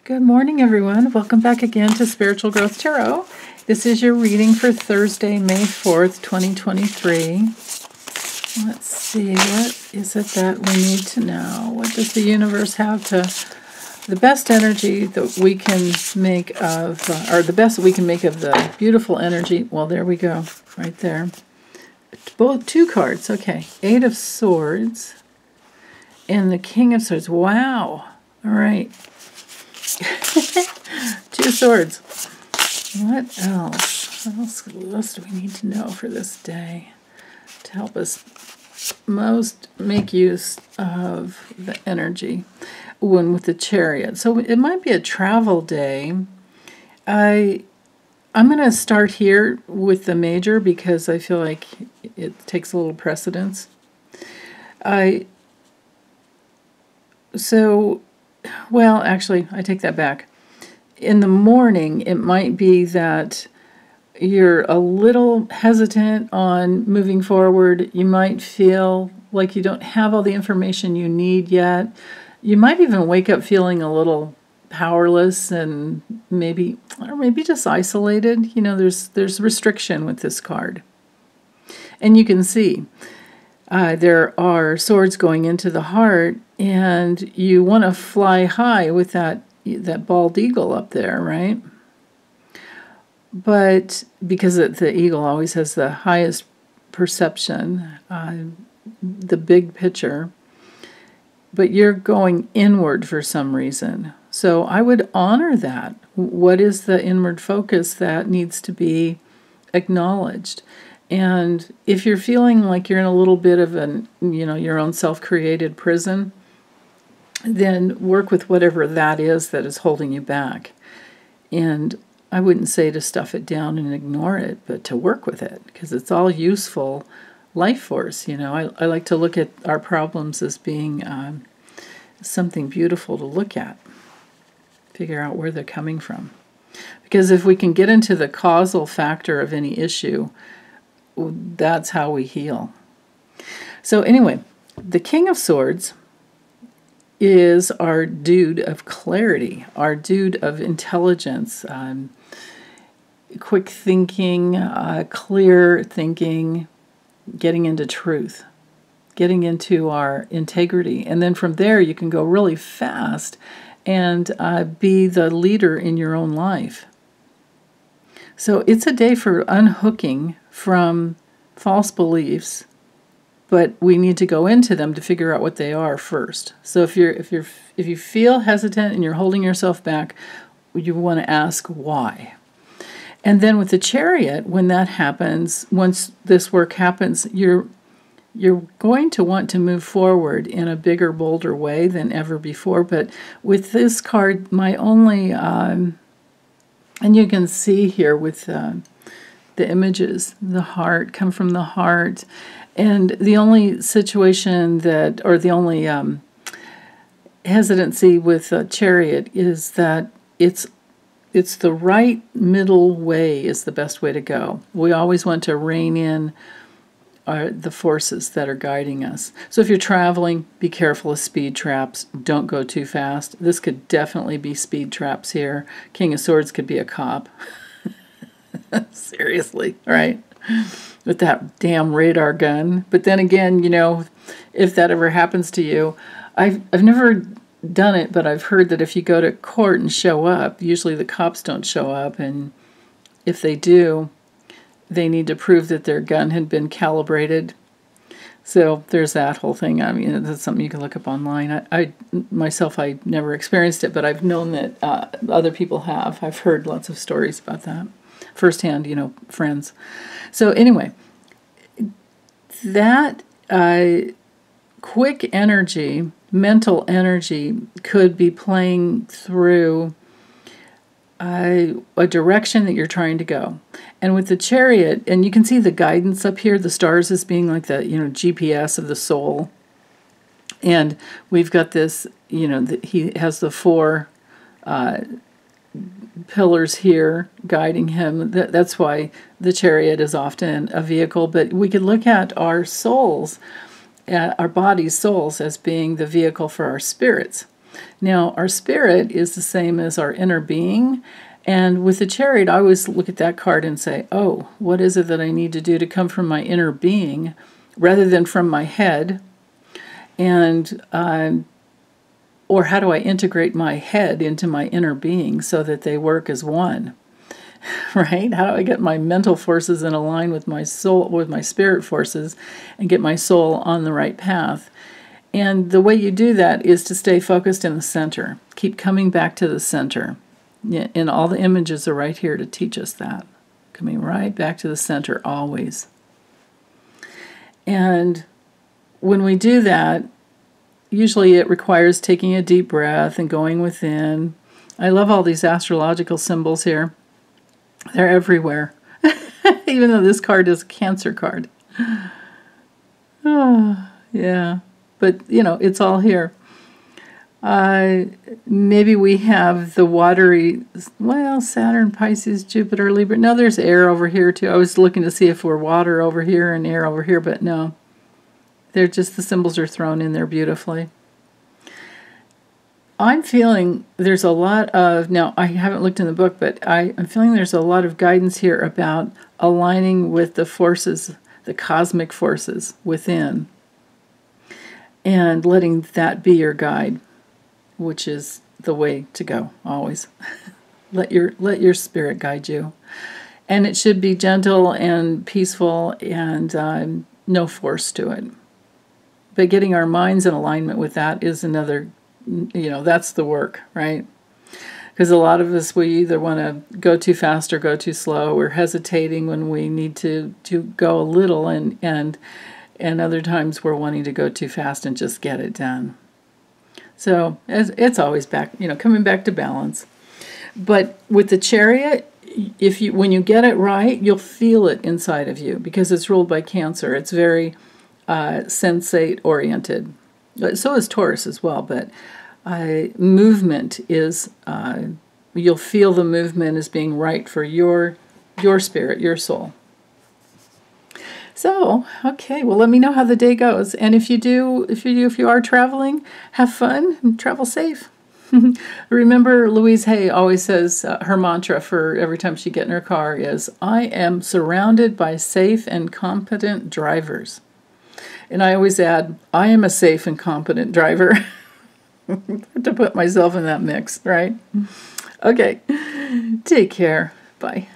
Good morning, everyone. Welcome back again to Spiritual Growth Tarot. This is your reading for Thursday, May 4th, 2023. Let's see, what is it that we need to know? What does the universe have to... The best energy that we can make of, or the best we can make of the beautiful energy. Well, there we go, right there. Both two cards, okay. Eight of Swords and the King of Swords. Wow. All right. Two swords. What else? What else do we need to know for this day to help us most make use of the energy? One with the Chariot. So it might be a travel day. I'm going to start here with the major because I feel like it takes a little precedence. Well, actually, I take that back. In the morning, it might be that you're a little hesitant on moving forward. You might feel like you don't have all the information you need yet. You might even wake up feeling a little powerless and maybe just isolated. You know, there's restriction with this card. And you can see there are swords going into the heart, and you want to fly high with that bald eagle up there, right? But because the eagle always has the highest perception, the big picture, but you're going inward for some reason. So I would honor that. What is the inward focus that needs to be acknowledged? And if you're feeling like you're in a little bit of your own self-created prison, then work with whatever that is holding you back. And I wouldn't say to stuff it down and ignore it, but to work with it, because it's all useful life force. You know, I like to look at our problems as being something beautiful to look at, figure out where they're coming from. Because if we can get into the causal factor of any issue, that's how we heal. So anyway, the King of Swords is our dude of clarity, our dude of intelligence, quick thinking, clear thinking, getting into truth, getting into our integrity. And then from there, you can go really fast and be the leader in your own life. So it's a day for unhooking from false beliefs, but we need to go into them to figure out what they are first. So if you feel hesitant and you're holding yourself back, you want to ask why. And then with the Chariot, when that happens, once this work happens, you're going to want to move forward in a bigger, bolder way than ever before. But with this card, my only and you can see here with the images, the heart, come from the heart. And the only situation or the only hesitancy with a Chariot is that it's the right middle way is the best way to go. We always want to rein in the forces that are guiding us. So if you're traveling, be careful of speed traps. Don't go too fast. This could definitely be speed traps here. King of Swords could be a cop. Seriously, right? With that damn radar gun. But then again, you know, if that ever happens to you, I've never done it, but I've heard that if you go to court and show up, usually the cops don't show up, and if they do, they need to prove that their gun had been calibrated. So there's that whole thing. I mean, that's something you can look up online. I myself, I never experienced it, but I've known that other people have. I've heard lots of stories about that firsthand, you know, friends. So anyway, that quick energy, mental energy, could be playing through a direction that you're trying to go. And with the Chariot, and you can see the guidance up here, the stars as being like the, GPS of the soul. And we've got this, he has the four pillars here guiding him. That's why the Chariot is often a vehicle. But we could look at our souls, our body's souls, as being the vehicle for our spirits. Now, our spirit is the same as our inner being. And with the Chariot, I always look at that card and say, oh, what is it that I need to do to come from my inner being rather than from my head? And or how do I integrate my head into my inner being so that they work as one? Right? How do I get my mental forces in line with my soul, with my spirit forces, and get my soul on the right path? And the way you do that is to stay focused in the center. Keep coming back to the center. And all the images are right here to teach us that. Coming right back to the center always. And when we do that, usually it requires taking a deep breath and going within. I love all these astrological symbols here. They're everywhere. Even though this card is a Cancer card. Oh, yeah. But, you know, it's all here. Maybe we have the watery, well, Saturn, Pisces, Jupiter, Libra. No, there's air over here, too. I was looking to see if we're water over here and air over here, but no. They're just, the symbols are thrown in there beautifully. I'm feeling there's a lot of, now I haven't looked in the book, but I'm feeling there's a lot of guidance here about aligning with the forces, the cosmic forces within, and letting that be your guide, which is the way to go, always. Let your spirit guide you. And it should be gentle and peaceful and no force to it. But getting our minds in alignment with that is another, you know, that's the work, right? Because a lot of us, we either want to go too fast or go too slow. We're hesitating when we need to go a little, and other times we're wanting to go too fast and just get it done. So it's always back, you know, coming back to balance. But with the Chariot, when you get it right, you'll feel it inside of you because it's ruled by Cancer. It's very sensate oriented. So is Taurus as well, but movement is, you'll feel the movement as being right for your spirit, your soul. So, okay, well, let me know how the day goes. And if you are traveling, have fun and travel safe. Remember, Louise Hay always says her mantra for every time she gets in her car is, I am surrounded by safe and competent drivers. And I always add, I am a safe and competent driver. To put myself in that mix, right? Okay, take care. Bye.